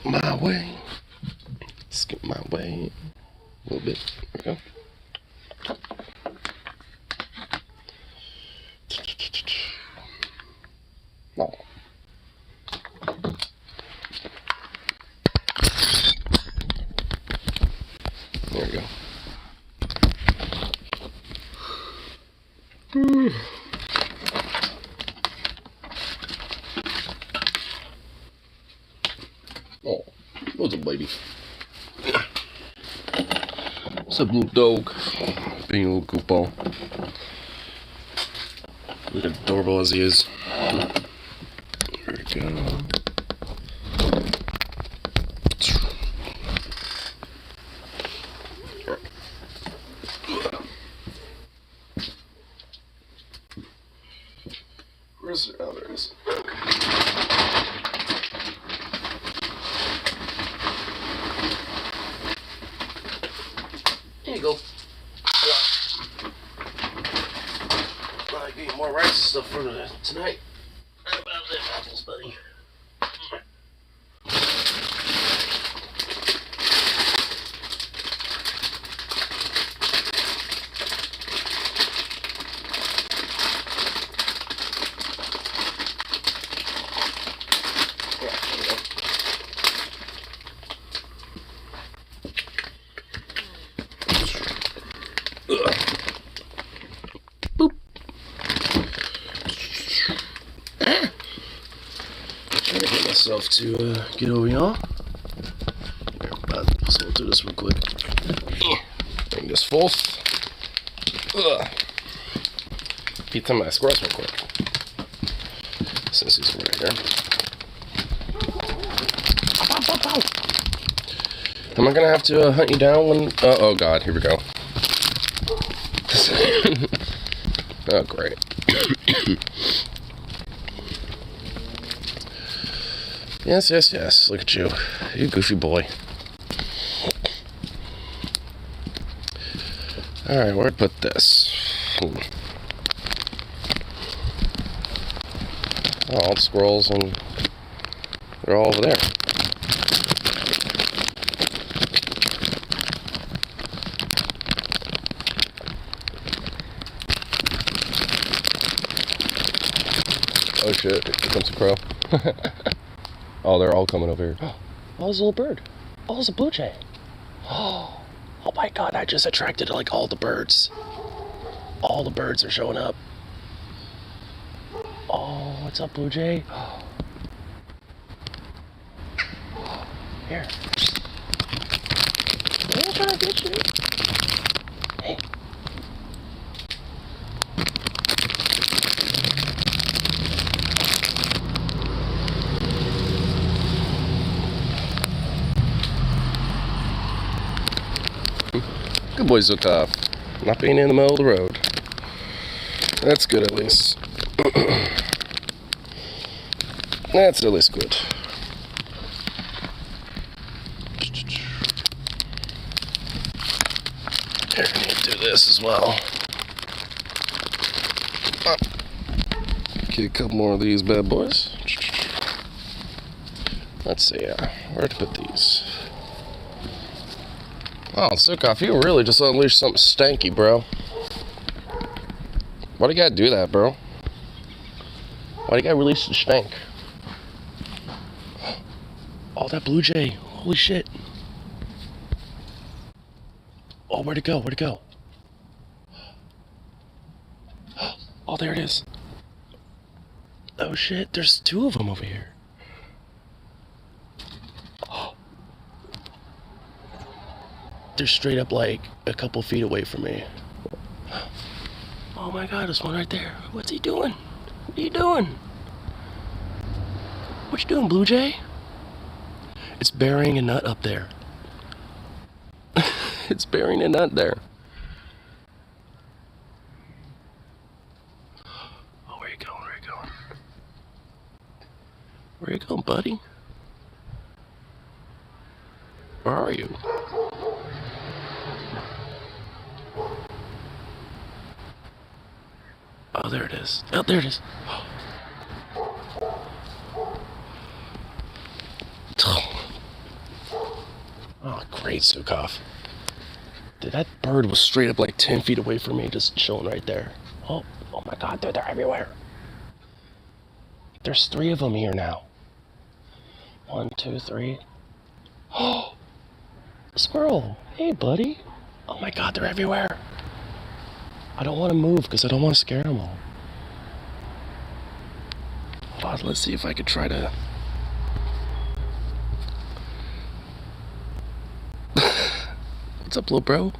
my way. Skip my way. A little bit. There we go. Oh. There we go. Oh, what's up, baby? What's up, little dog? Being a little goofball. Look at adorable as he is. There we go. Where's it? Oh, there it is. There you go. I'll get you more rice and stuff for tonight. How about them apples, buddy? Boop. Trying to get myself to get over y'all. So we'll do this real quick. Bring this forth. Beat some of my squirrels real quick. Since he's right here. Am I gonna have to hunt you down when? Oh god, here we go. Oh great. Yes, yes, yes. Look at you. You goofy boy. Alright, where'd I put this? Oh, all the squirrels, and they're all over there. Oh shit, here comes a crow. Oh, they're all coming over here. Oh, there's a little bird. Oh, there's a blue jay. Oh my god, I just attracted like all the birds. All the birds are showing up. Oh, what's up, blue jay? Here. I'm trying to get you. Hey. Good boy, Zukov. Not being in the middle of the road. That's good, at least. That's at least good. Here, I need to do this as well. Get a couple more of these bad boys. Let's see, where to put these? Oh, Zukov, you really just unleashed something stanky, bro. Why do you gotta do that, bro? Why do you gotta release the stank? Oh, that blue jay. Holy shit. Oh, where'd it go? Where'd it go? Oh, there it is. Oh shit, there's two of them over here. They're straight up like a couple feet away from me. Oh my god, there's one right there. What's he doing? What are you doing? What you doing, blue jay? It's burying a nut up there. It's burying a nut there. Oh, where you going? Where you going? Where you going, buddy? Where are you? Oh, there it is. Oh, there it is. great, Zukov. Dude, that bird was straight up like 10 feet away from me, just chilling right there. Oh my God, dude, they're everywhere. There's 3 of them here now. 1, 2, 3. Oh, squirrel. Hey, buddy. Oh my God, they're everywhere. I don't want to move because I don't want to scare them all. Hold on, let's see if I could try to... What's up, little bro? Look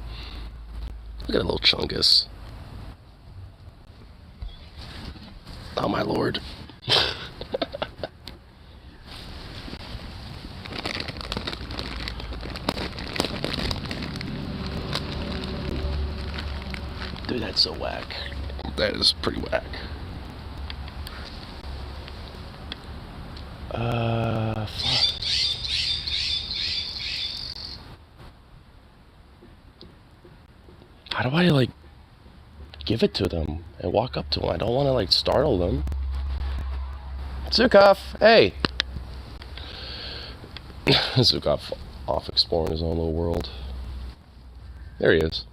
at that little chungus. Oh my lord. Dude, that's so whack. That is pretty whack. How do I, like, give it to them and walk up to them? I don't want to, like, startle them. Zukov, hey! Zukov off exploring his own little world. There he is.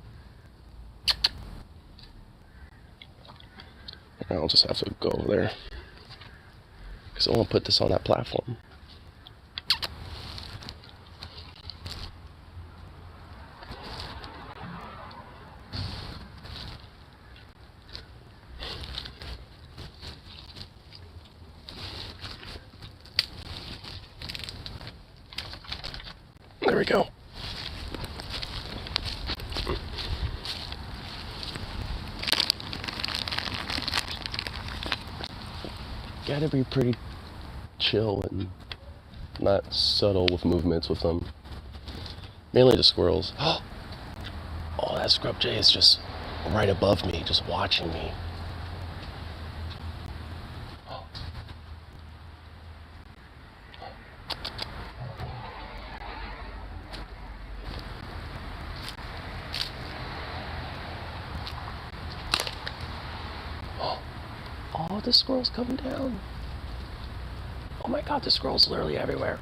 I'll just have to go over there. Because I want to put this on that platform. There we go. Gotta be pretty chill and not subtle with movements with them. Mainly the squirrels. Oh, that scrub jay is just right above me, just watching me. Oh, the squirrel's coming down. Oh my God, the squirrel's literally everywhere.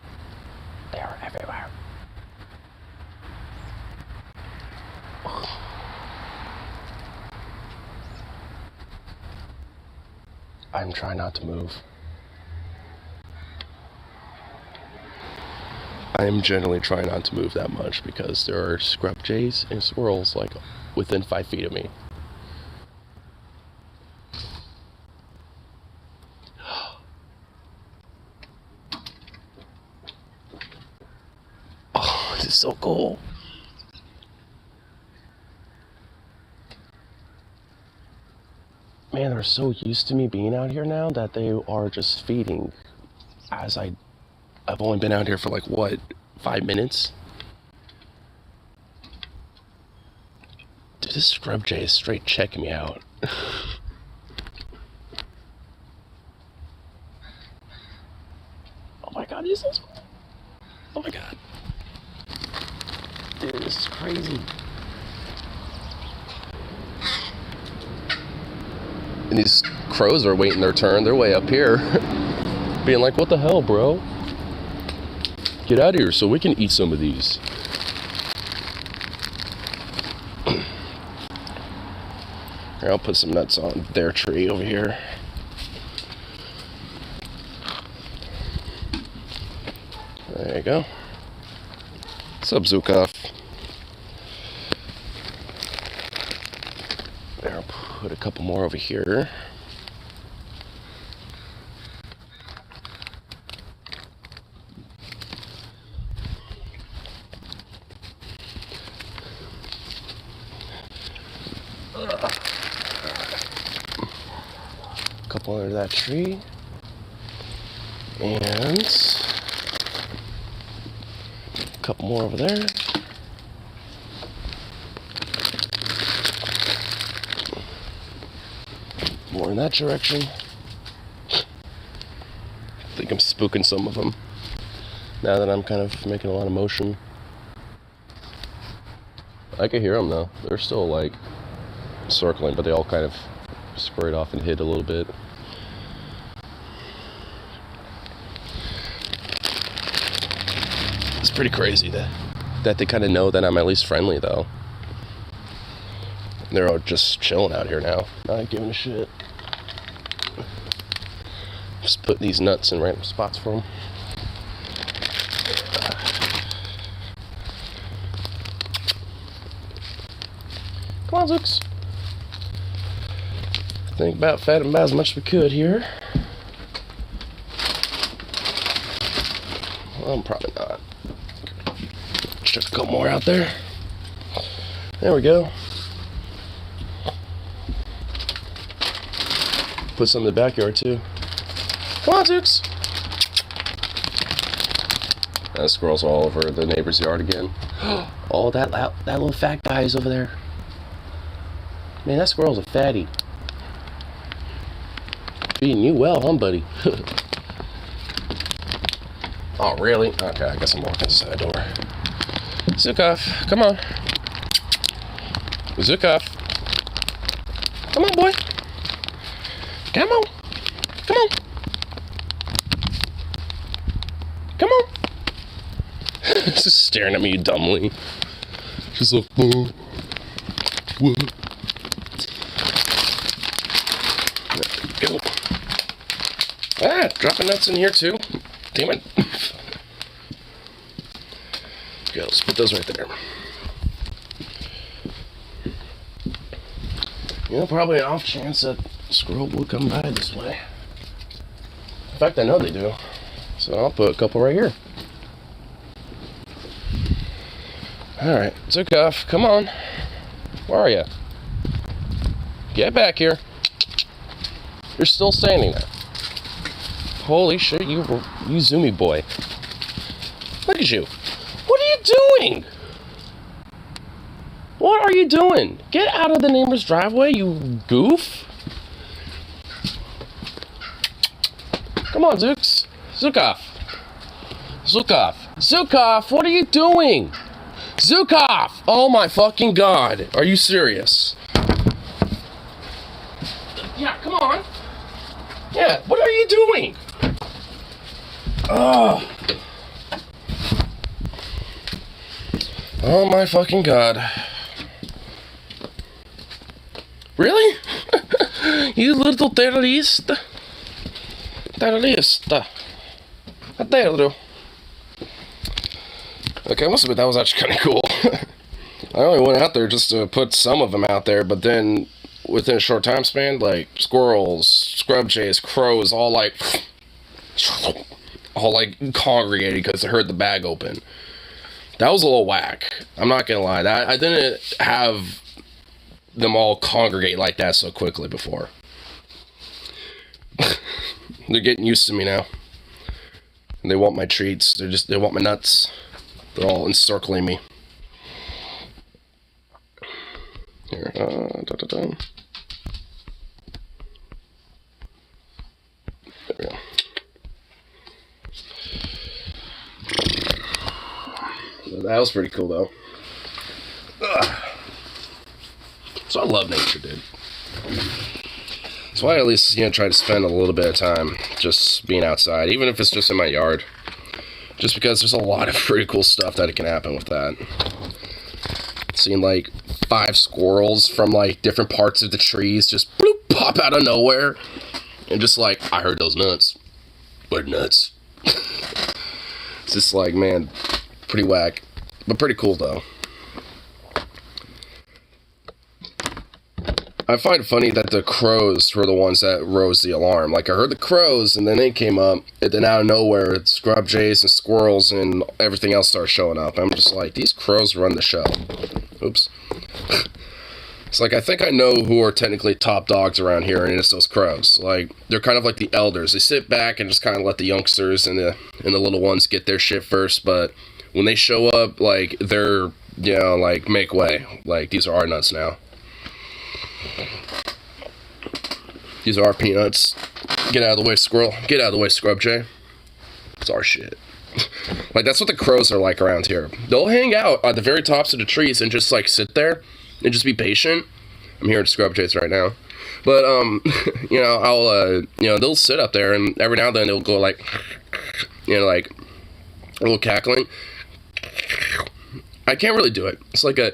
They are everywhere. I'm trying not to move. I am generally trying not to move that much because there are scrub jays and squirrels like within 5 feet of me. Oh, this is so cool. Man, they're so used to me being out here now that they are just feeding as I've only been out here for like, what, 5 minutes? Dude, this scrub jay is straight checking me out. Oh my God, he's so small. Oh my God. Dude, this is crazy. And these crows are waiting their turn. They're way up here. Being like, what the hell, bro? Get out of here so we can eat some of these. Here, I'll put some nuts on their tree over here. There you go. What's up, Zukov? There, I'll put a couple more over here. A couple under that tree. And a couple more over there. More in that direction. I think I'm spooking some of them now that I'm kind of making a lot of motion. I can hear them though. They're still like circling, but they all kind of scurried off and hid a little bit. It's pretty crazy that that they kind of know that I'm at least friendly, though. They're all just chilling out here now, not giving a shit. Just put these nuts in random spots for them. Come on, Zooks. Think about fed them about as much as we could here. Well, I'm probably not. Chuck a couple more out there. There we go. Put some in the backyard too. Come on, Zooks. That squirrel's all over the neighbor's yard again. Oh, that little fat guy is over there. Man, that squirrel's a fatty. Feeding you well, huh, buddy? Oh, really? Okay, I guess I'm walking inside the door. Zukov, come on. Zukov. Come on, boy. Come on. Come on. Come on. He's just staring at me dumbly. Just like, whoa. What? There we go. Ah, dropping nuts in here too. Damn it. Okay, let's put those right there. You know, probably an off chance that squirrel will come by this way. In fact, I know they do. So I'll put a couple right here. Alright, Zukov, come on. Where are you? Get back here. You're still standing there. Holy shit, you zoomy boy. Look at you. What are you doing? What are you doing? Get out of the neighbor's driveway, you goof. Come on, Zooks. Zukov. Zukov. Zukov, what are you doing? Zukov! Oh my fucking god. Are you serious? Yeah, come on. Yeah, what are you doing? Oh. Oh my fucking god. Really? You little terrorist. Terrorist. Adoro. Okay, I must admit that was actually kind of cool. I only went out there just to put some of them out there, but then within a short time span, like squirrels, scrub jays, crows, all like congregated because they heard the bag open. That was a little whack. I'm not gonna lie. I didn't have them all congregate like that so quickly before. They're getting used to me now. And they want my treats. They want my nuts. They're all encircling me. Here, There we go. That was pretty cool, though. Ugh. So I love nature, dude. That's why I at least, try to spend a little bit of time just being outside, even if it's just in my yard. Just because there's a lot of pretty cool stuff that can happen with that. Seeing like 5 squirrels from like different parts of the trees just bloop, pop out of nowhere. And just like, I heard those nuts. What nuts? It's just like, man, pretty whack. But pretty cool though. I find it funny that the crows were the ones that rose the alarm. Like, I heard the crows, and then they came up, and then out of nowhere, scrub jays and squirrels and everything else started showing up. I'm just like, these crows run the show. Oops. It's like, I think I know who are technically top dogs around here, and it's those crows. Like, they're kind of like the elders. They sit back and just kind of let the youngsters and the little ones get their shit first, but when they show up, like, they're, like, make way. Like, these are our nuts now. These are our peanuts. Get out of the way, squirrel. Get out of the way, scrub jay. It's our shit. Like, that's what the crows are like around here. They'll hang out at the very tops of the trees and just, like, sit there and just be patient. I'm hearing scrub jays right now. But, they'll sit up there, and every now and then they'll go, like, like, a little cackling. I can't really do it. It's like a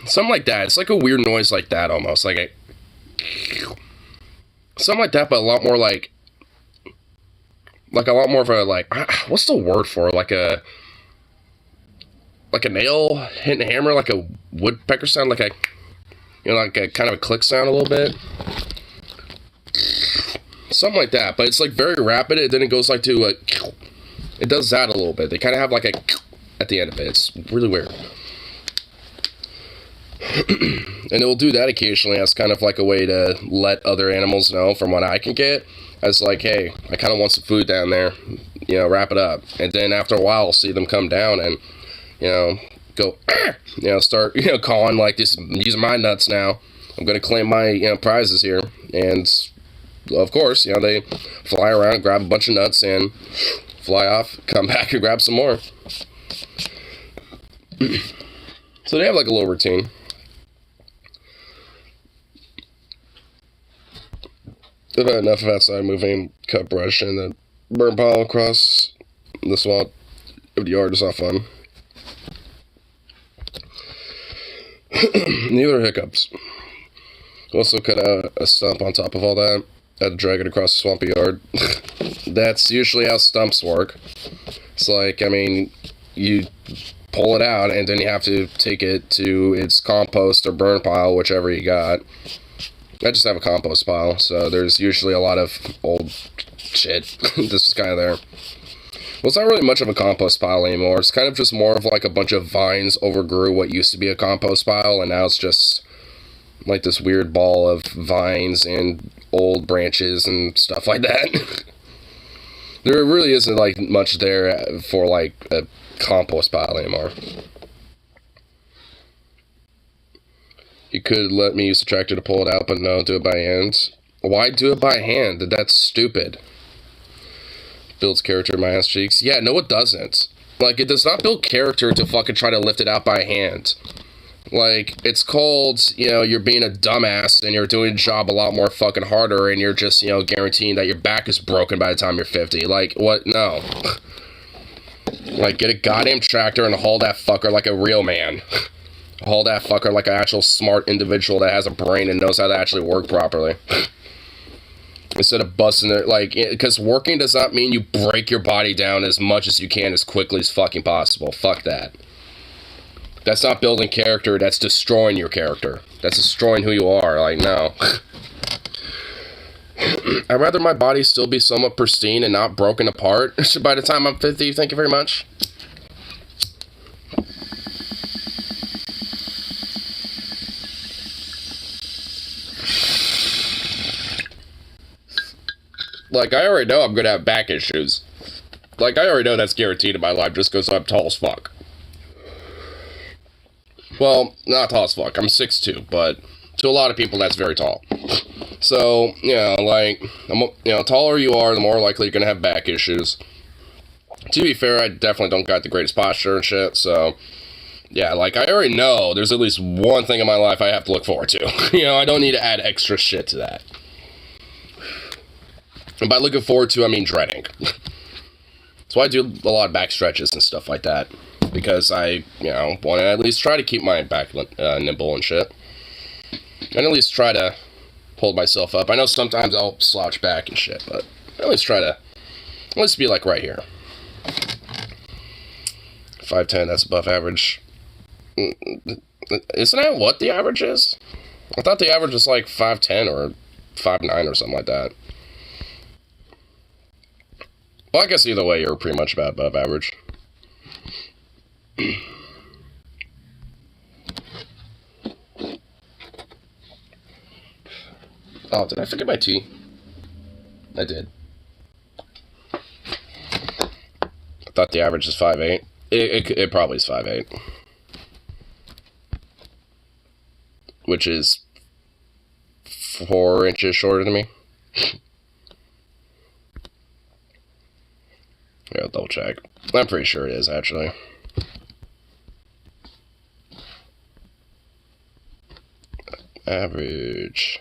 something like that. It's like a weird noise like that almost, like a something like that, but a lot more like a lot more of a like what's the word for it? Like a nail hitting a hammer, like a woodpecker sound, like a like a kind of a click sound a little bit. Something like that, but it's like very rapid, and then it goes like to a, it does that a little bit. They kind of have like a at the end of it. It's really weird. And it will do that occasionally as kind of like a way to let other animals know from what I can get. As like, hey, I kind of want some food down there, wrap it up. And then after a while, I'll see them come down and, go, start, calling like this, these are my nuts now. I'm going to claim my, prizes here. And of course, they fly around, grab a bunch of nuts and fly off, come back and grab some more. So they have like a little routine. I've had enough of outside moving, cut brush, and the burn pile across the swamp of the yard is not fun. Neither are hiccups. Also cut out a stump on top of all that. I had to drag it across the swampy yard. That's usually how stumps work. It's like, you pull it out, and then you have to take it to its compost or burn pile, whichever you got. I just have a compost pile, so there's usually a lot of old shit. This is kind of there. Well, it's not really much of a compost pile anymore. It's kind of just more of like a bunch of vines overgrew what used to be a compost pile, and now it's just like this weird ball of vines and old branches and stuff like that. There really isn't like much there for like a compost pile anymore. You could let me use the tractor to pull it out, but no, do it by hand. Why do it by hand? That's stupid. Builds character in my ass cheeks. Yeah, no it doesn't. Like, it does not build character to fucking try to lift it out by hand. Like, it's called, you're being a dumbass and you're doing the job a lot more fucking harder and you're just, guaranteeing that your back is broken by the time you're 50. Like, what? No. Like, get a goddamn tractor and haul that fucker like a real man. Haul that fucker like an actual smart individual that has a brain and knows how to actually work properly. Instead of busting it, like, because working does not mean you break your body down as much as you can as quickly as fucking possible. Fuck that. That's not building character, that's destroying your character. That's destroying who you are, like, no. I'd rather my body still be somewhat pristine and not broken apart by the time I'm 50, thank you very much. Like, I already know I'm gonna have back issues. Like, I already know that's guaranteed in my life just because I'm tall as fuck. Well, not tall as fuck. I'm 6'2", but to a lot of people, that's very tall. So, like, taller you are, the more likely you're gonna have back issues. To be fair, I definitely don't got the greatest posture and shit, so... Yeah, like, I already know there's at least one thing in my life I have to look forward to. I don't need to add extra shit to that. And by looking forward to, I mean dreading. That's why I do a lot of back stretches and stuff like that. Because I, want to at least try to keep my back nimble and shit. And at least try to hold myself up. I know sometimes I'll slouch back and shit, but at least try to, at least be like right here. 5'10", that's above average. Isn't that what the average is? I thought the average was like 5'10" or 5'9" or something like that. Well, I guess either way, you're pretty much about above average. Oh, did I forget my tea? I did. I thought the average is 5'8". It probably is 5'8". Which is 4 inches shorter than me. Yeah, I'll double check. I'm pretty sure it is, actually. Average.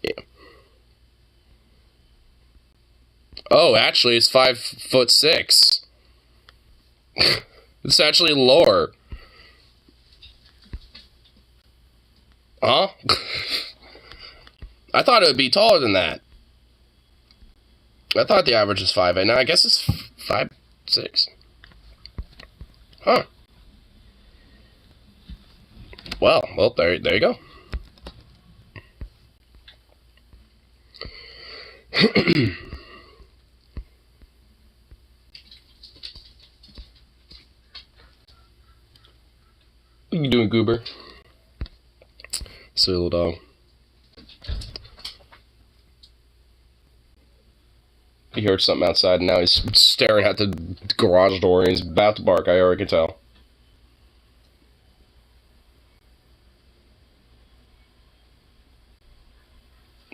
Yeah. Oh, actually, it's 5'6". It's actually lower. Huh? I thought it would be taller than that. I thought the average is 5'8". Now I guess it's 5'6". Huh. Well, there you go. What you doing, Goober? Silly little dog. He heard something outside, and now he's staring at the garage door, and he's about to bark. I already can tell.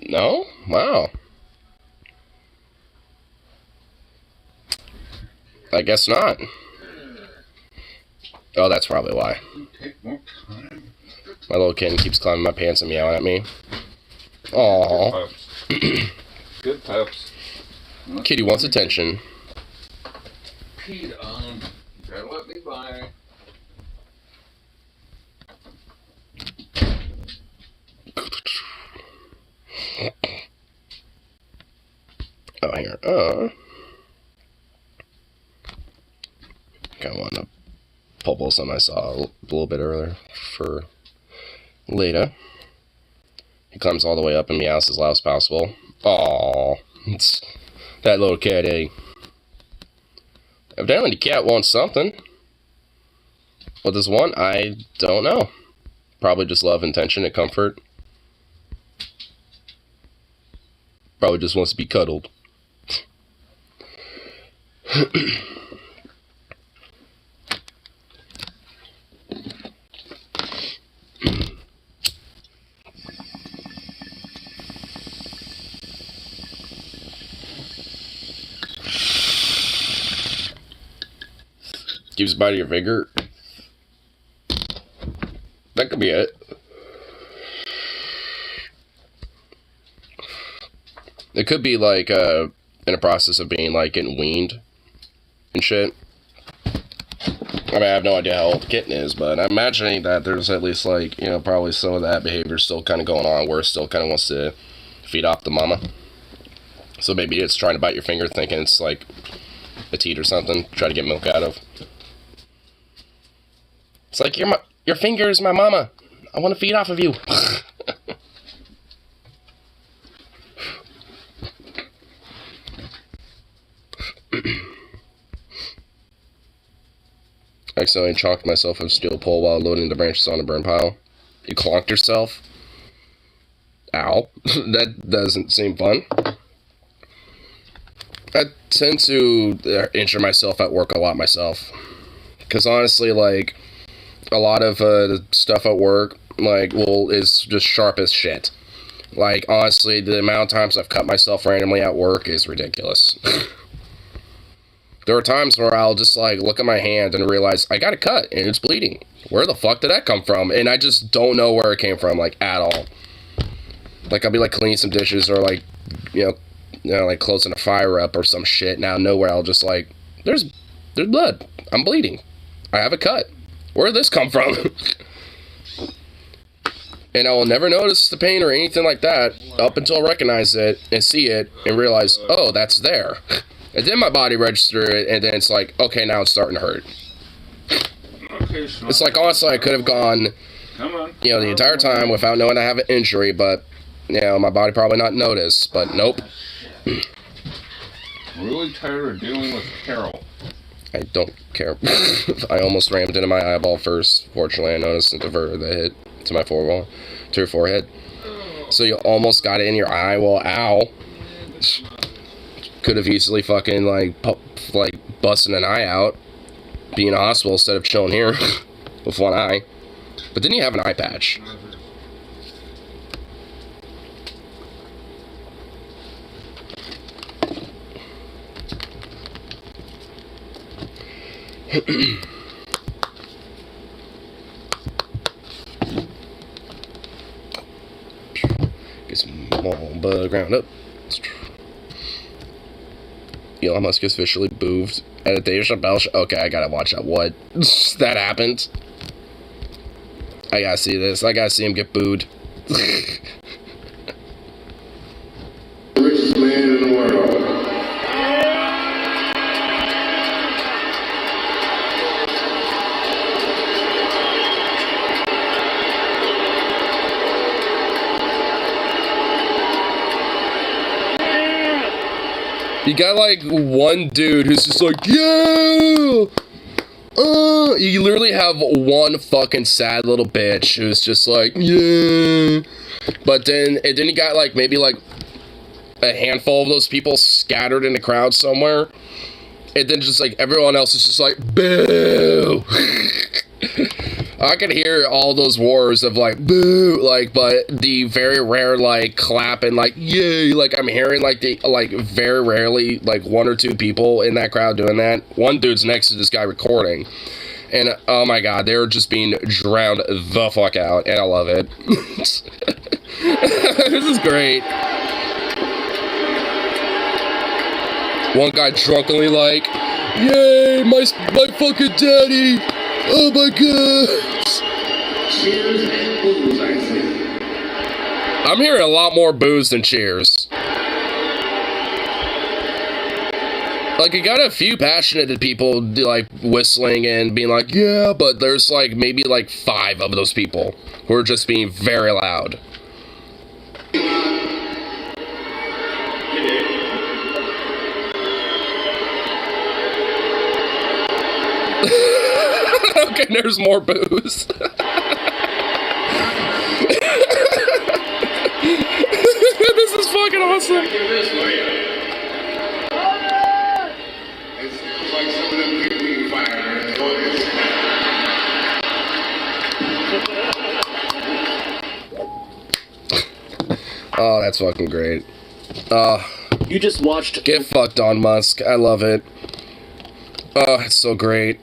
No? Wow. I guess not. Oh, that's probably why. My little kitten keeps climbing my pants and meowing at me. Aww. Good pups. Kitty wants attention. Peed on. Gotta let me by. Oh, here. Got one up. Pulpos I saw a little bit earlier for Leda. He climbs all the way up and meows as loud as possible. Aww. It's that little cat, eh? Evidently the cat wants something. What does want? I don't know. Probably just love, attention, and comfort. Probably just wants to be cuddled. Gives a bite of your finger. That could be it. It could be like in a process of being like getting weaned and shit. I mean, I have no idea how old the kitten is, but I'm imagining that there's at least like, you know, probably some of that behavior still kind of going on where it still kind of wants to feed off the mama. So maybe it's trying to bite your finger thinking it's like a teat or something, try to get milk out of. It's like, your finger is my mama. I want to feed off of you. I accidentally chalked myself with a steel pole while loading the branches on a burn pile. You clonked yourself? Ow. That doesn't seem fun. I tend to injure myself at work a lot myself. Because honestly, like, a lot of the stuff at work, like, well, is just sharp as shit. Like, honestly, the amount of times I've cut myself randomly at work is ridiculous. There are times where I'll just, like, look at my hand and realize, I got a cut, and it's bleeding. Where the fuck did that come from? And I just don't know where it came from, like, at all. Like, I'll be, like, cleaning some dishes, or, like, you know, like, closing a fire up or some shit, and out of nowhere, I'll just, like, there's blood. I'm bleeding. I have a cut. Where did this come from? And I will never notice the pain or anything like that up until I recognize it and see it and realize, oh, that's there. And then my body registers it, and then it's like, okay, now it's starting to hurt. It's like, honestly, I could have gone, you know, the entire time without knowing I have an injury, but, you know, my body probably not noticed, but nope. Really tired of dealing with Carol. I don't care. I almost rammed into my eyeball first. Fortunately, I noticed the that hit to my forehead. So you almost got it in your eye. Well, ow. Could have easily fucking, like busting an eye out. Be in a hospital instead of chilling here with one eye. But then you have an eye patch. Get some more bug ground up. Elon Musk is officially booed at a Dave Chappelle show. Okay, I gotta watch that. What? That happened? I gotta see this. I gotta see him get booed. Richest man in the world. You got like one dude who's just like, yeah! You literally have one fucking sad little bitch who's just like, yeah. But then you got like maybe like a handful of those people scattered in the crowd somewhere. And then just like everyone else is just like, boo! I can hear all those wars of like, boo, like, but the very rare like clap and like, yay, like I'm hearing like the, like very rarely like one or two people in that crowd doing that. One dude's next to this guy recording. And oh my god, they're just being drowned the fuck out, and I love it. This is great. One guy drunkenly like, yay, my fucking daddy! Oh my god! Cheers and booze, I see. I'm hearing a lot more boos than cheers. Like, you got a few passionate people, like, whistling and being like, yeah, but there's, like, maybe, like, 5 of those people who are just being very loud. Okay, there's more boos. This is fucking awesome. It sounds like some of them people you fired in August. Oh, that's fucking great. You just watched... Get fucked on, Musk. I love it. Oh, it's so great.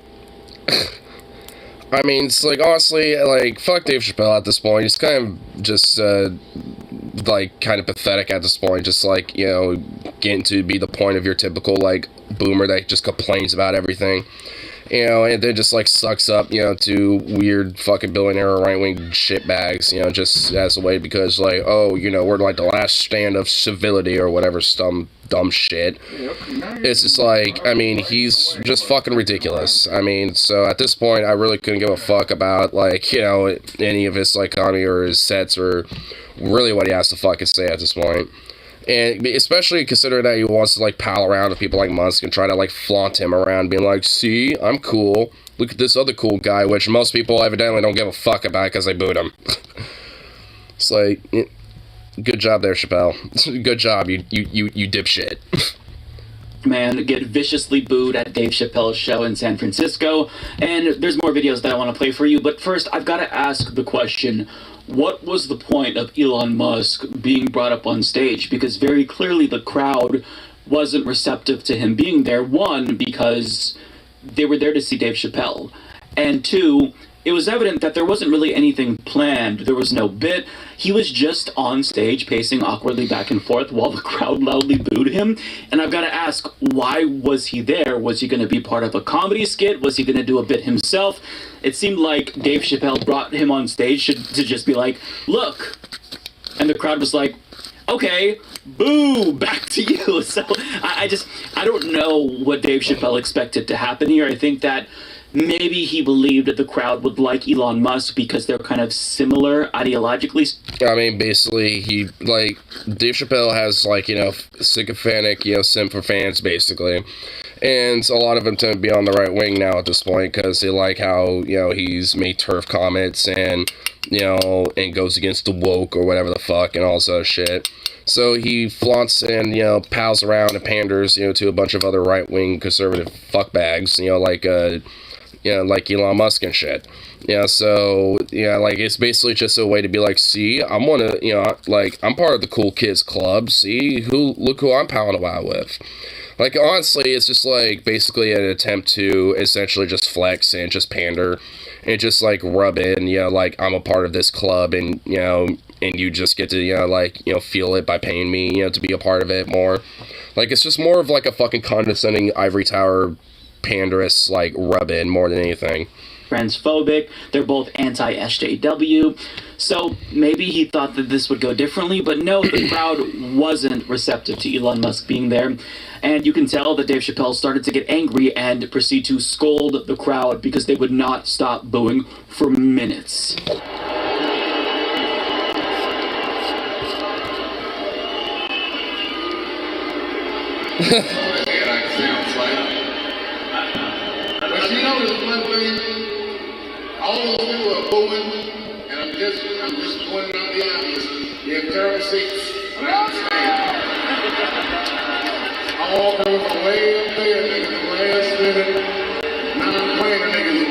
I mean, it's like, honestly, like, fuck Dave Chappelle at this point. He's kind of just, like, kind of pathetic at this point. Just, like, you know, getting to be the point of your typical, like, boomer that just complains about everything. You know, and then just, like, sucks up, you know, to weird fucking billionaire right-wing shitbags, you know, just as a way because, like, oh, you know, we're, like, the last stand of civility or whatever dumb shit. It's just like, I mean, he's just fucking ridiculous. I mean, so at this point, I really couldn't give a fuck about, like, you know, any of his, like, comedy or his sets or really what he has to fucking say at this point. And especially considering that he wants to, like, pal around with people like Musk and try to, like, flaunt him around, being like, see, I'm cool. Look at this other cool guy, which most people evidently don't give a fuck about because they booed him. It's like, good job there, Chappelle. Good job, you dipshit. Man get viciously booed at Dave Chappelle's show in San Francisco, and there's more videos that I want to play for you, but first I've got to ask the question, what was the point of Elon Musk being brought up on stage? Because very clearly the crowd wasn't receptive to him being there. One, because they were there to see Dave Chappelle, and two, it was evident that there wasn't really anything planned. There was no bit. He was just on stage pacing awkwardly back and forth while the crowd loudly booed him. And I've got to ask, why was he there? Was he going to be part of a comedy skit? Was he going to do a bit himself? It seemed like Dave Chappelle brought him on stage to just be like, look. And the crowd was like, okay, boo, back to you. So I don't know what Dave Chappelle expected to happen here. I think that maybe he believed that the crowd would like Elon Musk because they're kind of similar ideologically. I mean, basically, Dave Chappelle has, like, you know, sycophantic, you know, simp for fans, basically. And a lot of them tend to be on the right wing now at this point because they like how, you know, he's made turf comments and, you know, and goes against the woke or whatever the fuck and all this other shit. So he flaunts and, you know, pals around and panders, you know, to a bunch of other right-wing conservative fuckbags, you know, like Elon Musk and shit. Yeah, so, yeah, like, it's basically just a way to be like, see, I'm one of, you know, like, I'm part of the cool kids club, see, look who I'm palling about with. Like, honestly, it's just, like, basically an attempt to essentially just flex and just pander and just, like, rub in, you know, like, I'm a part of this club and, you know, and you just get to, you know, like, you know, feel it by paying me, you know, to be a part of it more. Like, it's just more of like a fucking condescending ivory tower panderous, like, rub-in more than anything. Transphobic, they're both anti-SJW, so maybe he thought that this would go differently, but no, the crowd wasn't receptive to Elon Musk being there, and you can tell that Dave Chappelle started to get angry and proceed to scold the crowd because they would not stop booing for minutes. But you know, there's one thing. All those people are booing, and I'm just pointing out the obvious. You have terrible seats, and I understand. I'm all coming from way up there, niggas, the last minute. Now I'm playing the niggas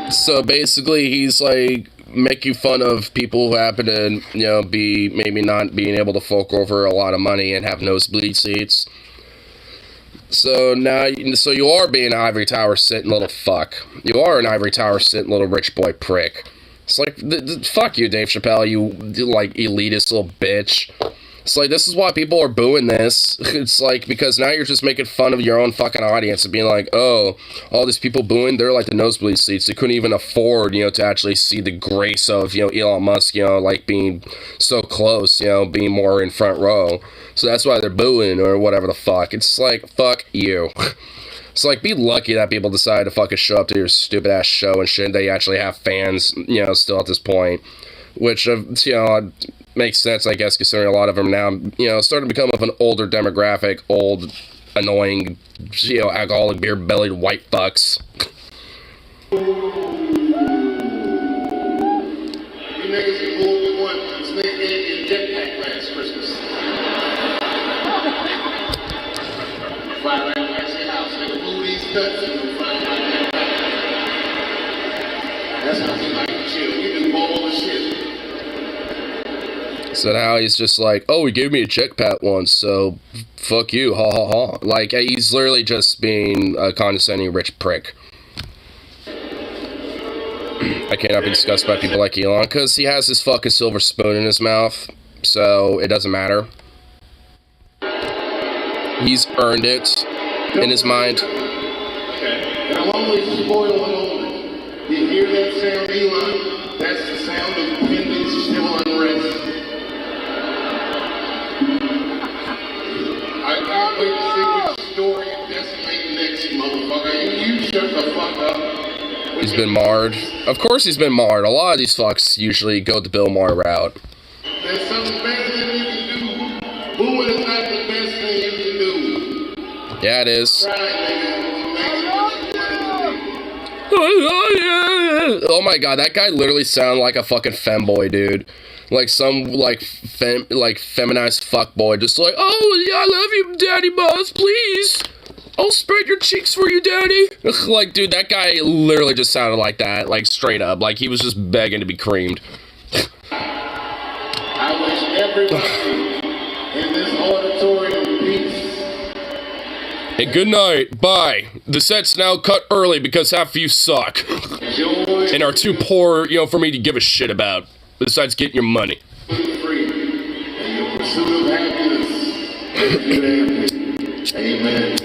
boo. So basically, he's like making fun of people who happen to, you know, be maybe not being able to fork over a lot of money and have nosebleed seats. So now, so you are being an ivory tower sitting little fuck. You are an ivory tower sitting little rich boy prick. It's like, fuck you, Dave Chappelle, you like elitist little bitch. It's like, this is why people are booing this. It's like, because now you're just making fun of your own fucking audience and being like, oh, all these people booing, they're like the nosebleed seats. They couldn't even afford, you know, to actually see the grace of, you know, Elon Musk, you know, like being so close, you know, being more in front row. So that's why they're booing or whatever the fuck. It's like, fuck you. It's like, be lucky that people decide to fucking show up to your stupid ass show and shit. They actually have fans, you know, still at this point. Which, you know, makes sense, I guess, considering a lot of them now, you know, starting to become of an older demographic, old, annoying, you know, alcoholic, beer-bellied white fucks. You niggas can move with one. This nigga gave me a jetpack last Christmas. Fly right past your house, nigga, move these nuts and you'll fly right back. That's how we like to chill. We do all the shit. So now he's just like, oh, he gave me a jetpack once, so fuck you, ha ha ha. Like, he's literally just being a condescending rich prick. I cannot be discussed by people like Elon, because he has his fucking silver spoon in his mouth, so it doesn't matter. He's earned it in his mind. Okay. And I'm always spoiled and older. You hear that sound, Elon? That's the sound of pending civil unrest. I can't wait to see which story you decimate next, motherfucker. You shut the fuck up. He's been marred. Of course he's been marred. A lot of these fucks usually go the Bill Maher route. There's something better than you can do. Booing is not the best thing you can do. Yeah, it is. Try it, nigga. Make it what you want it to be. Oh my god, that guy literally sounded like a fucking femboy, dude. Like some, like, feminized fuckboy. Just like, oh, yeah, I love you, Daddy Boss, please. I'll spread your cheeks for you, Daddy. Like, dude, that guy literally just sounded like that. Like, straight up. Like, he was just begging to be creamed. I wish everybody in this auditorium peace. Hey, good night. Bye. The set's now cut early because half of you suck. Joy And are too poor, you know, for me to give a shit about. Besides getting your money. free. And your pursuit of happiness. Amen.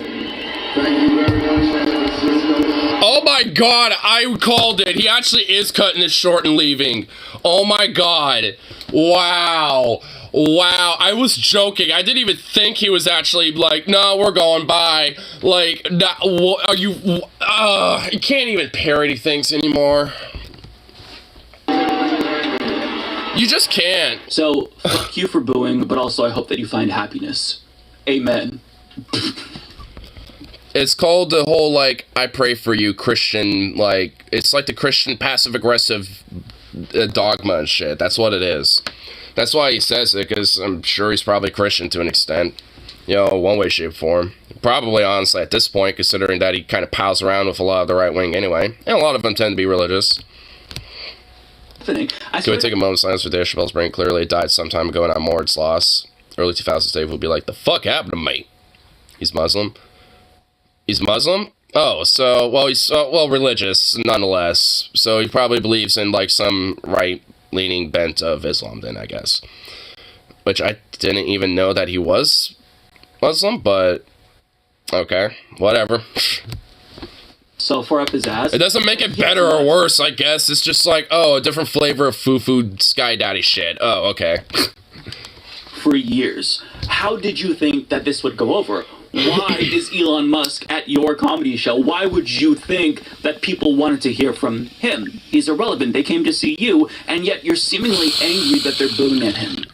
Thank you very much, San Francisco. Oh my god, I called it. He actually is cutting it short and leaving. Oh my god. Wow. Wow, I was joking. I didn't even think he was actually like, no, we're going, bye. Like, are you, you can't even parody things anymore. You just can't. So, fuck you for booing, but also I hope that you find happiness. Amen. It's called the whole, like, I pray for you Christian, like, it's like the Christian passive-aggressive dogma and shit. That's what it is. That's why he says it, because I'm sure he's probably Christian to an extent. You know, one way, shape, form. Probably, honestly, at this point, considering that he kind of pals around with a lot of the right wing anyway. And a lot of them tend to be religious. Can we take a moment of silence for Dave Chappelle's brain? Clearly it died some time ago and I'm more its loss. Early 2000s Dave would be like, the fuck happened to me? He's Muslim. He's Muslim? Oh, so, well, he's, well, religious, nonetheless. So he probably believes in, like, some right-leaning bent of Islam, then, I guess. which I didn't even know that he was Muslim, but okay, whatever. So far up his ass. It doesn't make it better or worse, I guess. It's just like, oh, a different flavor of foo-foo sky daddy shit. Oh, okay. For years. How did you think that this would go over? Why is Elon Musk at your comedy show? Why would you think that people wanted to hear from him? He's irrelevant. They came to see you, and yet you're seemingly angry that they're booing at him.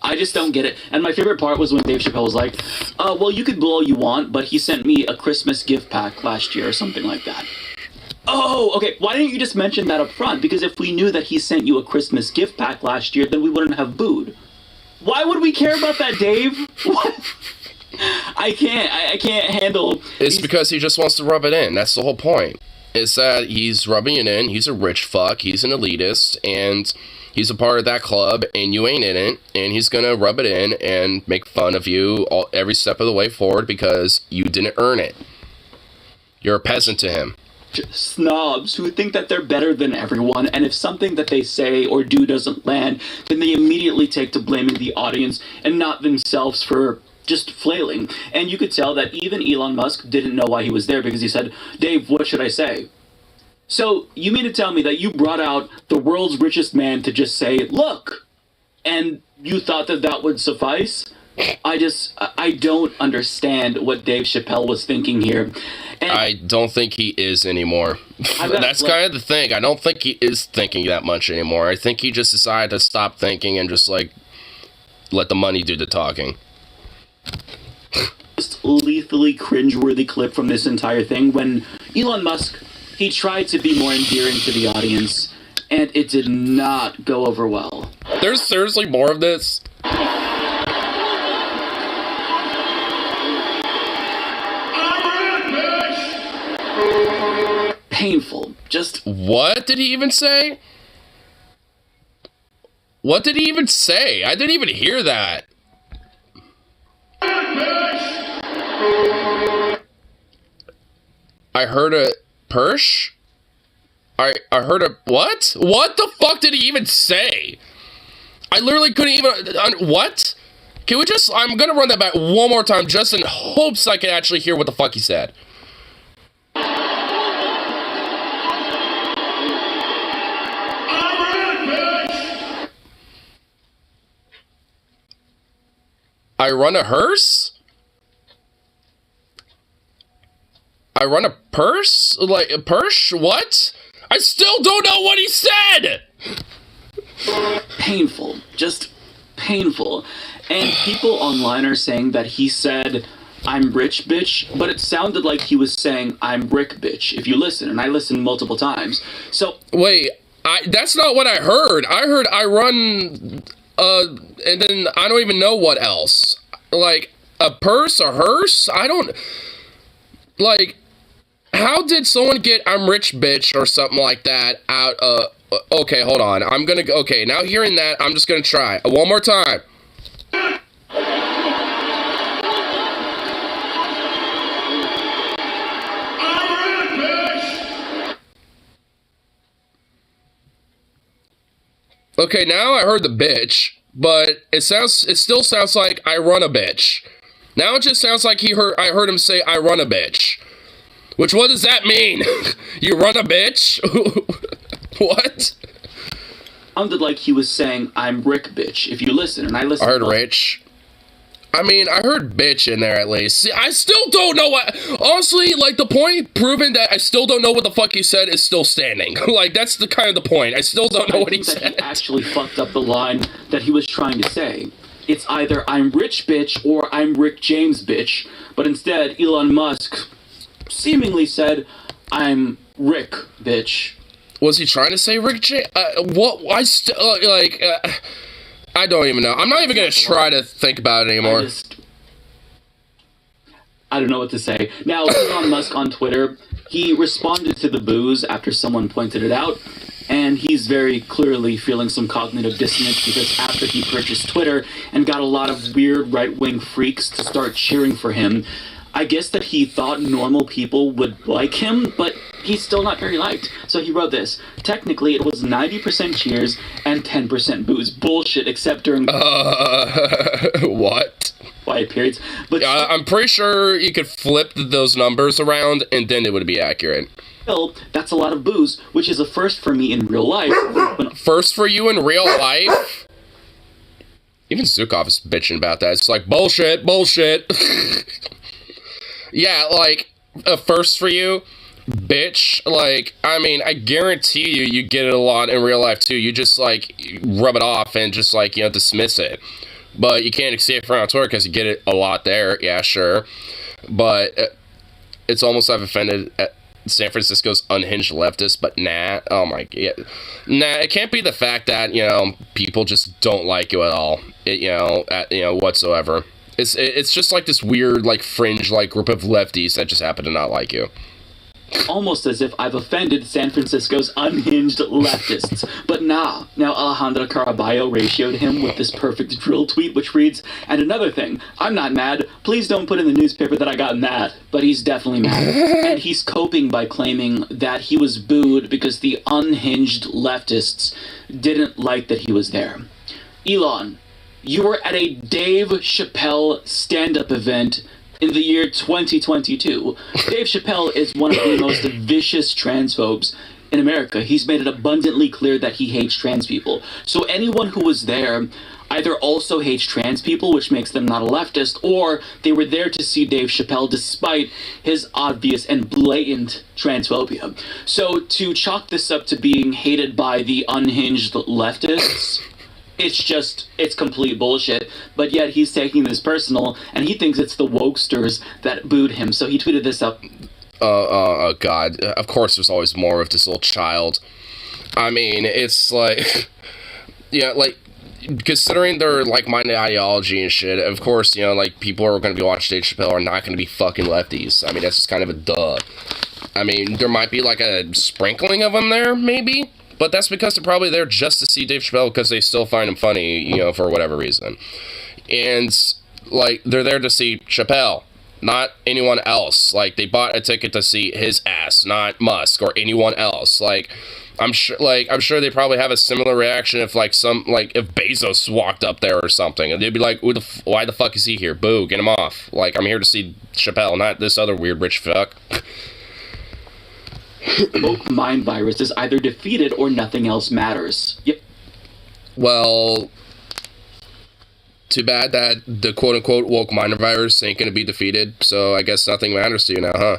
I just don't get it. And my favorite part was when Dave Chappelle was like, well, you could boo all you want, but he sent me a Christmas gift pack last year or something like that. Oh, okay. Why didn't you just mention that up front? Because if we knew that he sent you a Christmas gift pack last year, then we wouldn't have booed. Why would we care about that, Dave? What? I can't handle... It's because he just wants to rub it in. That's the whole point. Is that he's rubbing it in, he's a rich fuck, he's an elitist, and... he's a part of that club, and you ain't in it, and he's gonna rub it in and make fun of you every step of the way forward because you didn't earn it. You're a peasant to him. Snobs who think that they're better than everyone, and if something that they say or do doesn't land, then they immediately take to blaming the audience and not themselves for just flailing. And you could tell that even Elon Musk didn't know why he was there because he said, Dave, what should I say? So, you mean to tell me that you brought out the world's richest man to just say, look, and you thought that that would suffice? I don't understand what Dave Chappelle was thinking here. And I don't think he is anymore. That's kind of the thing. I don't think he is thinking that much anymore. I think he just decided to stop thinking and just, like, let the money do the talking. Just lethally cringeworthy clip from this entire thing when Elon Musk... he tried to be more endearing to the audience, and it did not go over well. There's seriously more of this? Painful. Just... what did he even say? What did he even say? I didn't even hear that. I heard a... Persh? I heard a... what? What the fuck did he even say? I literally couldn't even... what? Can we just... I'm gonna run that back one more time just in hopes I can actually hear what the fuck he said. I run a hearse? I run a purse? Like, a purse? What? I still don't know what he said! Painful. Just painful. And people online are saying that he said, I'm rich, bitch, but it sounded like he was saying, I'm brick, bitch, if you listen, and I listened multiple times. So... wait, that's not what I heard. I heard I run, and then I don't even know what else. Like, a purse, a hearse? I don't... like... how did someone get I'm rich bitch or something like that out okay, hold on. I'm gonna go, okay, now hearing that, I'm just gonna try. One more time. Okay, now I heard the bitch, but it still sounds like I run a bitch. Now it just sounds like I heard him say I run a bitch. Which, what does that mean? You run a bitch? What? Sounded like he was saying, I'm Rick, bitch, if you listen, and I listen. I heard rich. I mean, I heard bitch in there at least. See, I still don't know what... honestly, like, the point proving that I still don't know what the fuck he said is still standing. Like, that's the kind of the point. I still don't know what he said. He actually fucked up the line that he was trying to say. It's either I'm rich, bitch, or I'm Rick James, bitch. But instead, Elon Musk... seemingly said, I'm Rick, bitch. Was he trying to say Rick J? What? I don't even know. I'm not even gonna try to think about it anymore. I don't know what to say. Now, Elon Musk on Twitter, he responded to the boos after someone pointed it out, and he's very clearly feeling some cognitive dissonance because after he purchased Twitter and got a lot of weird right-wing freaks to start cheering for him, I guess that he thought normal people would like him, but he's still not very liked. So he wrote this. Technically, it was 90% cheers and 10% boos. Bullshit, except during what? quiet periods. But I'm pretty sure you could flip those numbers around and then it would be accurate. still, that's a lot of booze, which is a first for me in real life. First for you in real life? Even Zukov is bitching about that. It's like, bullshit. Yeah, like, a first for you, bitch. Like, I mean, I guarantee you get it a lot in real life, too. You just, like, rub it off and just, like, dismiss it. But you can't see it from on Twitter because you get it a lot there. Yeah, sure. But it's almost I've offended San Francisco's unhinged leftists, but nah. Oh, my God. Nah, it can't be the fact that, people just don't like you at all. Whatsoever. It's just like this weird, like, fringe, like, group of lefties that just happen to not like you. Almost as if I've offended San Francisco's unhinged leftists. But nah. Now Alejandra Caraballo ratioed him with this perfect drill tweet, which reads, "And another thing, I'm not mad. Please don't put in the newspaper that I got mad." But he's definitely mad. And he's coping by claiming that he was booed because the unhinged leftists didn't like that he was there. Elon, you were at a Dave Chappelle stand-up event in the year 2022. Dave Chappelle is one of the most vicious transphobes in America. He's made it abundantly clear that he hates trans people. So anyone who was there either also hates trans people, which makes them not a leftist, or they were there to see Dave Chappelle despite his obvious and blatant transphobia. So to chalk this up to being hated by the unhinged leftists, it's complete bullshit, but yet he's taking this personal, and he thinks it's the wokesters that booed him, so he tweeted this up. Oh, God. Of course there's always more of this little child. I mean, it's like, yeah, like, considering their like-minded ideology and shit, of course, like, people who are going to be watching Dave Chappelle are not going to be fucking lefties. I mean, that's just kind of a duh. I mean, there might be, like, a sprinkling of them there, maybe? But that's because they're probably there just to see Dave Chappelle because they still find him funny, for whatever reason. And, like, they're there to see Chappelle, not anyone else. Like, they bought a ticket to see his ass, not Musk or anyone else. Like, I'm sure they probably have a similar reaction if, like, if Bezos walked up there or something. And they'd be like, why the fuck is he here? Boo, get him off. Like, I'm here to see Chappelle, not this other weird rich fuck. Woke mind virus is either defeated or nothing else matters. Yep. Well, too bad that the quote-unquote woke mind virus ain't gonna be defeated, so I guess nothing matters to you now, huh?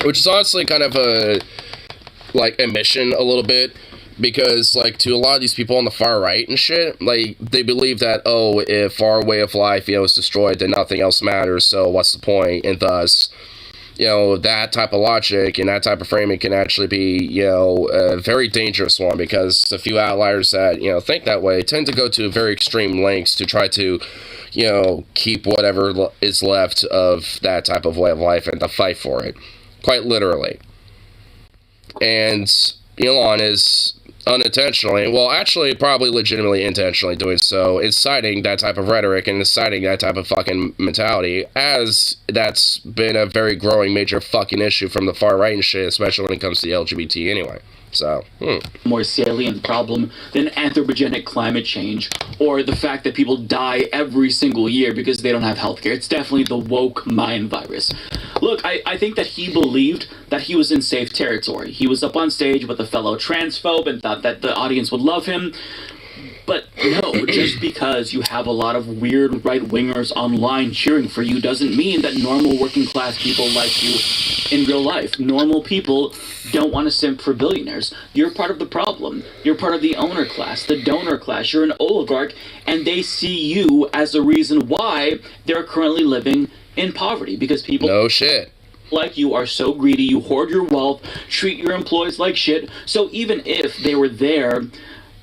Which is honestly kind of a mission a little bit, because, like, to a lot of these people on the far right and shit, like, they believe that, if our way of life, is destroyed, then nothing else matters, so what's the point? And thus, that type of logic and that type of framing can actually be, a very dangerous one, because the few outliers that, think that way tend to go to very extreme lengths to try to, keep whatever is left of that type of way of life and to fight for it. Quite literally. And Elon is unintentionally, well, actually, probably legitimately intentionally doing so, inciting that type of rhetoric and inciting that type of fucking mentality, as that's been a very growing major fucking issue from the far right and shit, especially when it comes to the LGBT anyway. So, more salient problem than anthropogenic climate change, or the fact that people die every single year because they don't have healthcare. It's definitely the woke mind virus. Look, I think that he believed that he was in safe territory. He was up on stage with a fellow transphobe and thought that the audience would love him. But no, just because you have a lot of weird right-wingers online cheering for you doesn't mean that normal working-class people like you in real life. Normal people don't want to simp for billionaires. You're part of the problem. You're part of the owner class, the donor class. You're an oligarch, and they see you as a reason why they're currently living in poverty, because people... No shit. Like you are so greedy, you hoard your wealth, treat your employees like shit. So even if they were there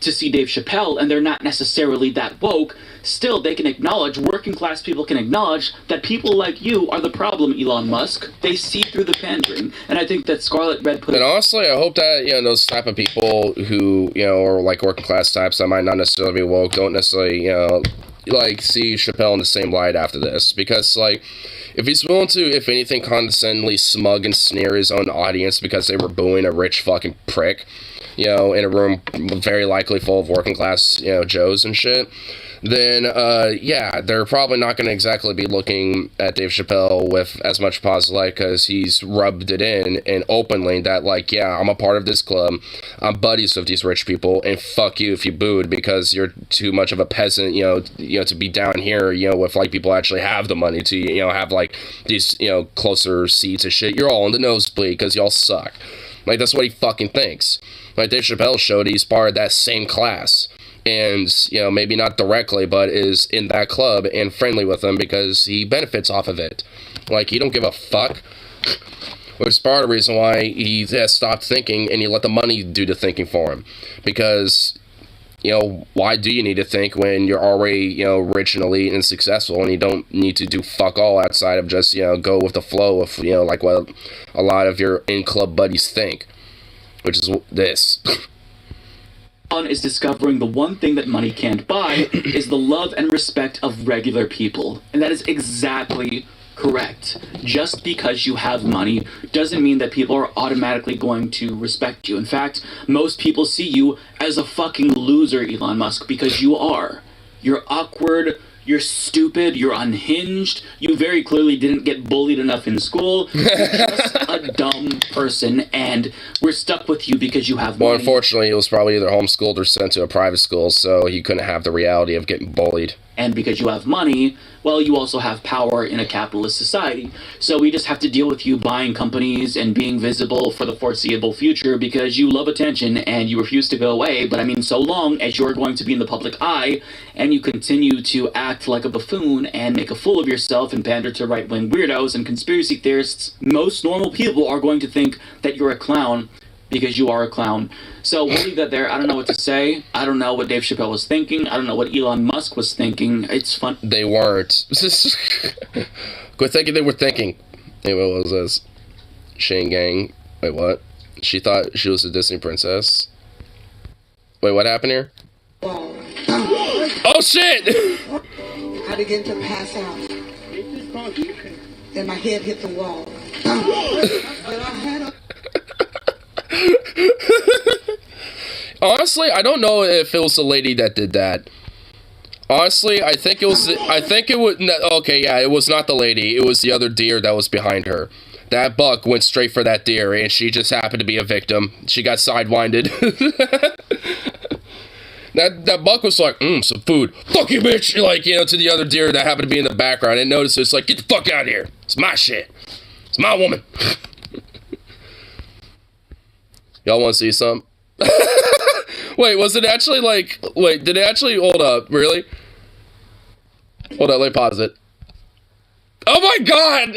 to see Dave Chappelle and they're not necessarily that woke, still they can acknowledge, working class people can acknowledge that people like you are the problem, Elon Musk. They see through the pandering, and I think that Scarlet Red put... And honestly, I hope that, those type of people who, are like working class types that might not necessarily be woke, don't necessarily, like see Chappelle in the same light after this, because like if he's willing to, if anything, condescendingly smug and sneer his own audience because they were booing a rich fucking prick, you know, in a room very likely full of working class, you know, Joes and shit, then yeah, they're probably not going to exactly be looking at Dave Chappelle with as much positive light, because he's rubbed it in and openly that, like, yeah, I'm a part of this club, I'm buddies with these rich people, and fuck you if you booed because you're too much of a peasant, you know, to be down here, you know, with like people actually have the money to, you know, have like these, you know, closer seats and shit. You're all in the nosebleed because y'all suck. Like, that's what he fucking thinks. Like, Dave Chappelle showed he's part of that same class. And, you know, maybe not directly, but is in that club and friendly with them because he benefits off of it. Like, he don't give a fuck. Which is part of the reason why he has stopped thinking and he let the money do the thinking for him. Because, you know, why do you need to think when you're already, you know, rich and elite and successful, and you don't need to do fuck all outside of just, you know, go with the flow of, you know, like what a lot of your in-club buddies think. Which is this. Is discovering the one thing that money can't buy is the love and respect of regular people. And that is exactly correct. Just because you have money doesn't mean that people are automatically going to respect you. In fact, most people see you as a fucking loser, Elon Musk, because you are. You're awkward, you're stupid, you're unhinged, you very clearly didn't get bullied enough in school, you're just a dumb person, and we're stuck with you because you have money. Well, unfortunately, he was probably either homeschooled or sent to a private school, so he couldn't have the reality of getting bullied. And because you have money, well, you also have power in a capitalist society. So we just have to deal with you buying companies and being visible for the foreseeable future because you love attention and you refuse to go away. But I mean, so long as you're going to be in the public eye and you continue to act like a buffoon and make a fool of yourself and pander to right-wing weirdos and conspiracy theorists, most normal people are going to think that you're a clown because you are a clown. So we'll leave that there. I don't know what to say. I don't know what Dave Chappelle was thinking. I don't know what Elon Musk was thinking. It's fun. They weren't. Quit thinking they were thinking. Anyway, what was this? Shane Gang. Wait, what? She thought she was a Disney princess. Wait, what happened here? Oh, shit! I began to pass out. Then my head hit the wall. Honestly, I don't know if it was the lady that did that. Honestly, I think it was. Okay, yeah, it was not the lady. It was the other deer that was behind her. That buck went straight for that deer, and she just happened to be a victim. She got sidewinded. That buck was like, some food. Fuck you, bitch! Like, you know, to the other deer that happened to be in the background. And notice it's like, get the fuck out of here. It's my shit. It's my woman. Y'all want to see something? Wait, was it actually like... Wait, did it actually... Hold up, really? Hold up, let me pause it. Oh my god!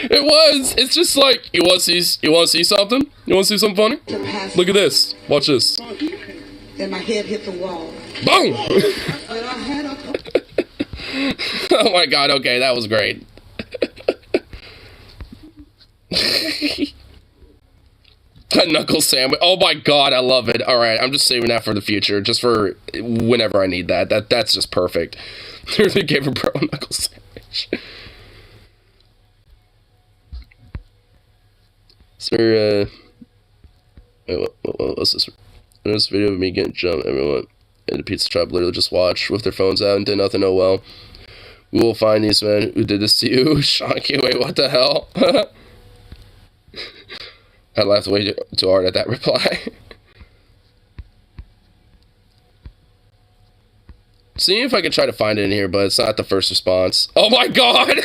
It was. It's just like, you want to see something? You want to see something funny? Look at this. Watch this. Then my head hit the wall. Boom! Oh my god, okay, that was great. A knuckle sandwich. Oh my god, I love it. Alright, I'm just saving that for the future. Just for whenever I need that. That's just perfect. They gave a bro a knuckle sandwich. So, wait, what's this? This video of me getting jumped, everyone in the pizza shop literally just watched with their phones out and did nothing. Oh well. We will find these men who did this to you. Shonky, wait, what the hell? I laughed way too hard at that reply. See if I can try to find it in here, but it's not the first response. Oh my god!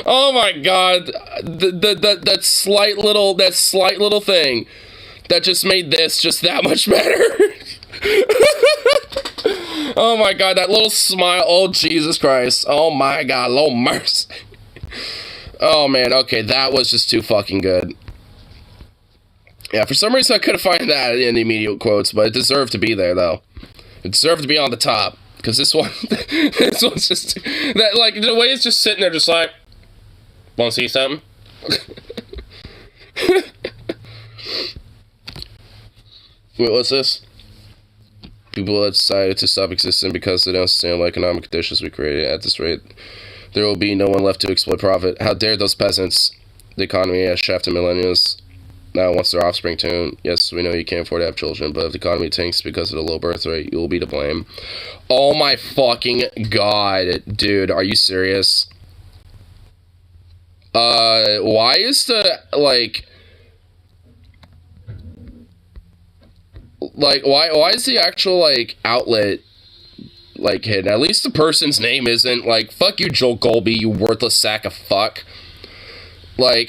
Oh my god! That slight little thing that just made this just that much better. Oh my god, that little smile. Oh Jesus Christ! Oh my god, Lord mercy. Oh man, okay, that was just too fucking good. Yeah, for some reason I couldn't find that in the immediate quotes, but it deserved to be there though. It deserved to be on the top. Because this one, this one's just, that, like, the way it's just sitting there just like, wanna see something? Wait, what's this? People have decided to stop existing because of the unsustainable economic conditions we created. At this rate, there will be no one left to exploit profit. How dare those peasants? The economy has shafted millennials. Now wants their offspring too. Yes, we know you can't afford to have children, but if the economy tanks because of the low birth rate, you will be to blame. Oh my fucking god, dude, are you serious? Why is the, why is the actual, outlet, hidden? At least the person's name isn't, fuck you, Joel Golby, you worthless sack of fuck. How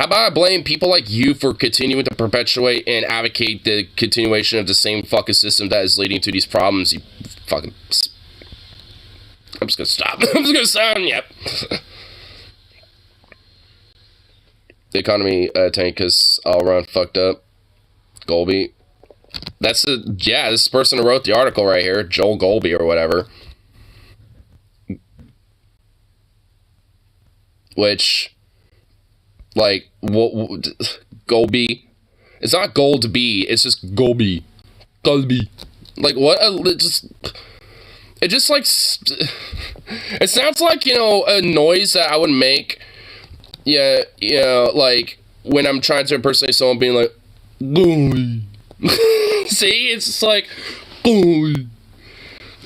about I blame people like you for continuing to perpetuate and advocate the continuation of the same fucking system that is leading to these problems, you fucking... I'm just gonna stop. I'm just gonna stop, yep. The economy tank is all around fucked up. Golby. That's the... Yeah, this person who wrote the article right here, Joel Golby or whatever. Which... what Golby? It's not Gold B, it's just Golby. Golby. What? It just, it sounds like, a noise that I would make, yeah, when I'm trying to impersonate someone being like, Golby. See? It's just Golby.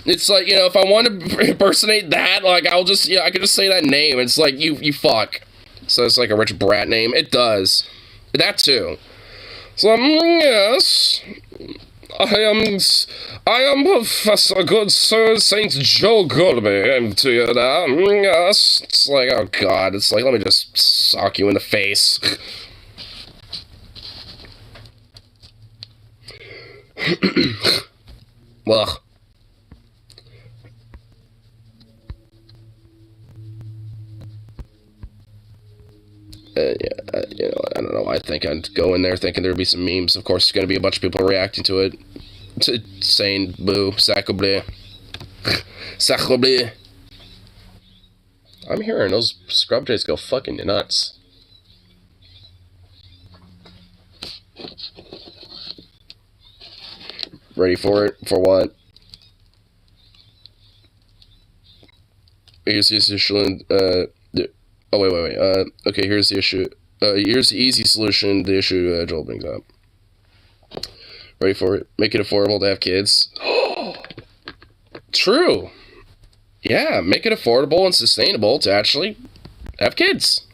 It's if I want to impersonate that, I'll just, I could just say that name. It's you fuck. So it's a rich brat name. It does. That too. So, yes. I am Professor Good Sir St. Joe Golby. I'm to you now. Yes. It's oh god. It's let me just sock you in the face. Ugh. I don't know. I think I'd go in there thinking there'd be some memes. Of course, there's going to be a bunch of people reacting to it. Saying, boo, sacre bleu. Sacre bleu. I'm hearing those scrub jays go fucking nuts. Ready for it? For what? Here's the issue. Oh, wait. Okay, here's the issue. Here's the easy solution to the issue Joel brings up. Ready for it? Make it affordable to have kids. True. Yeah, make it affordable and sustainable to actually have kids.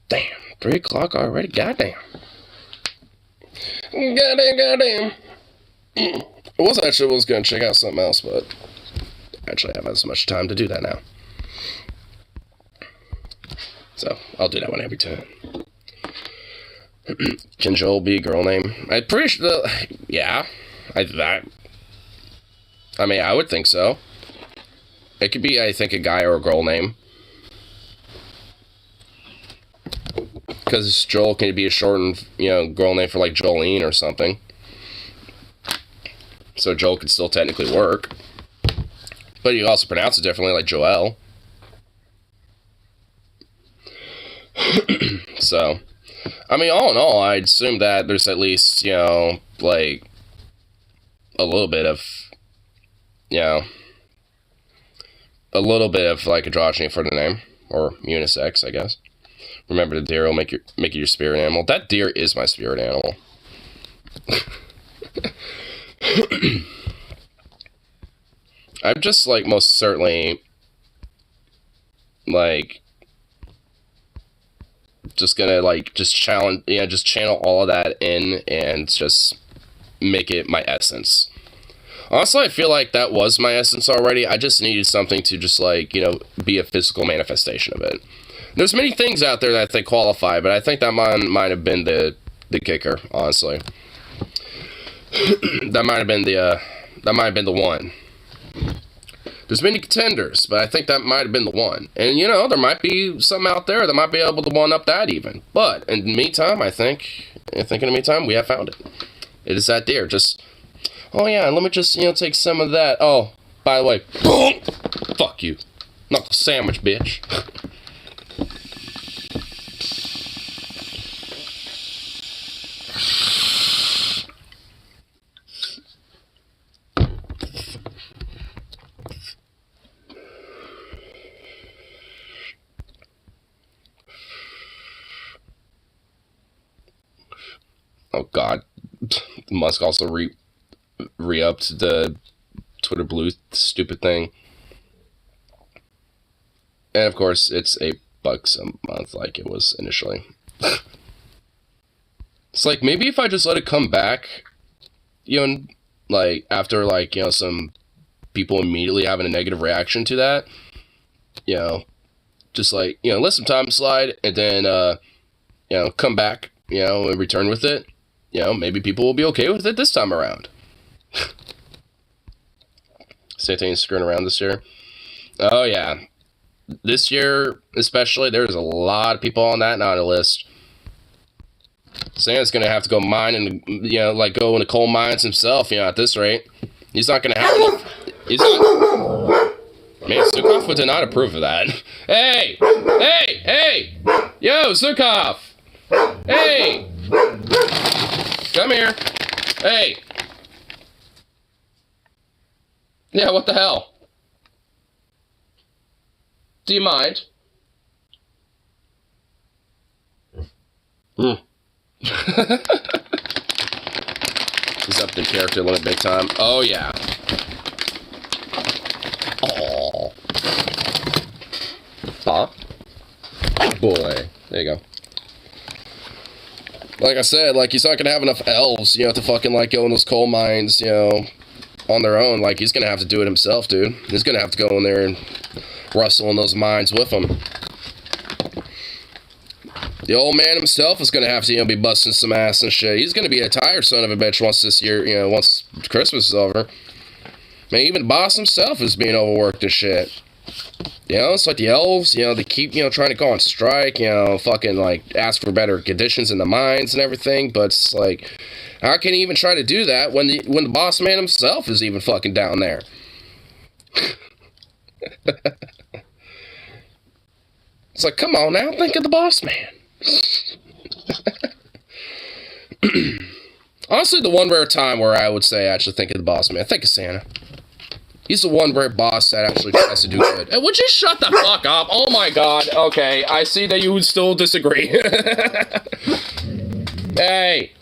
Damn, 3 o'clock already? Goddamn. Goddamn. I was going to check out something else, but actually I haven't as much time to do that now. So, I'll do that one every time. Can Joel be a girl name? I'm pretty sure, yeah. I mean, I would think so. It could be, I think, a guy or a girl name. Because Joel can be a shortened, girl name for Jolene or something. So Joel could still technically work. But you also pronounce it differently, like Joel. So, I mean, all in all, I'd assume that there's at least, a little bit of, a little bit of, androgyny for the name. Or unisex, I guess. Remember, the deer will make it your spirit animal. That deer is my spirit animal. I'm just, most certainly, just gonna, just channel all of that in and just make it my essence. Honestly, I feel like that was my essence already. I just needed something to just, be a physical manifestation of it. There's many things out there that I think qualify, but I think that might have been the kicker, honestly. that might have been the one. There's many contenders, but I think that might have been the one. And, there might be some out there that might be able to one-up that even. But, in the meantime, I think in the meantime, we have found it. It is that deer. Just, oh yeah, let me just, take some of that. Oh, by the way, boom! fuck you. Knuckle sandwich, bitch. Oh god. Musk also re-upped the Twitter Blue stupid thing. And of course, it's $8 a month like it was initially. It's like, maybe if I just let it come back, you know, like, after, like, you know, some people immediately having a negative reaction to that, you know, just, like, you know, let some time slide, and then, you know, come back, you know, and return with it, you know, maybe people will be okay with it this time around. Santane's screwing around this year. Oh, yeah. This year, especially, there's a lot of people on that naughty list. Santa's gonna have to go mine and, you know, like, go into coal mines himself, you know, at this rate. He's not gonna have enough. He's not. Man, Sukov would not approve of that. Hey! Hey! Hey! Yo, Sukov! Hey! Come here! Hey! Yeah, what the hell? Do you mind? He's up the character limit big time. Oh, yeah. Oh. Huh? Boy. There you go. Like I said, like, he's not gonna have enough elves, you know, to fucking, like, go in those coal mines, you know, on their own. Like, he's gonna have to do it himself, dude. He's gonna have to go in there and rustle in those mines with him. The old man himself is gonna have to, you know, be busting some ass and shit. He's gonna be a tired son of a bitch once this year, you know, once Christmas is over. Man, even the boss himself is being overworked and shit. You know, it's like the elves, you know, they keep, you know, trying to go on strike, you know, fucking, like, ask for better conditions in the mines and everything, but it's like, how can he even try to do that when the boss man himself is even fucking down there? It's like, come on now, think of the boss man. Honestly, the one rare time where I would say I actually think of the boss man, think of Santa. He's the one rare boss that actually tries to do good. And would you shut the fuck up? Oh my god. Okay, I see that you would still disagree. Hey.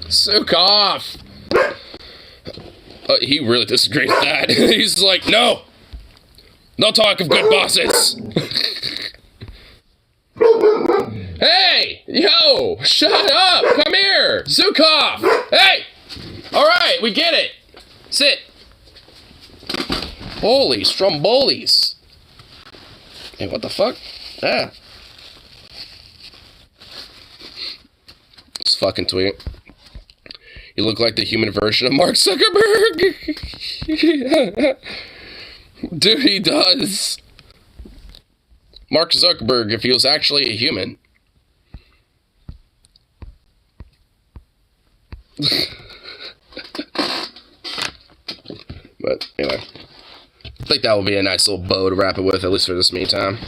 Sukov. He really disagrees with that. He's like, no. No talk of good bosses. Hey! Yo! Shut up! Come here! Sukov! Hey! Alright, we get it! Sit! Holy strombolis! Hey, what the fuck? Ah. This fucking tweet. You look like the human version of Mark Zuckerberg! Dude, he does! Mark Zuckerberg, if he was actually a human. But anyway, I think that will be a nice little bow to wrap it with, at least for this meantime.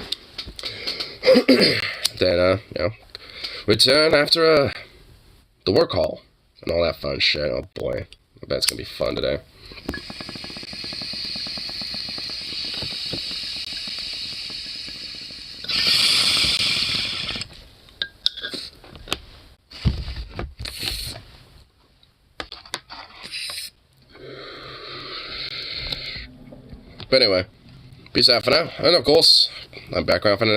Then, you know, return after the work hall and all that fun shit. Oh boy, I bet it's gonna be fun today. But anyway, peace out for now. And of course, I'm back around for the next.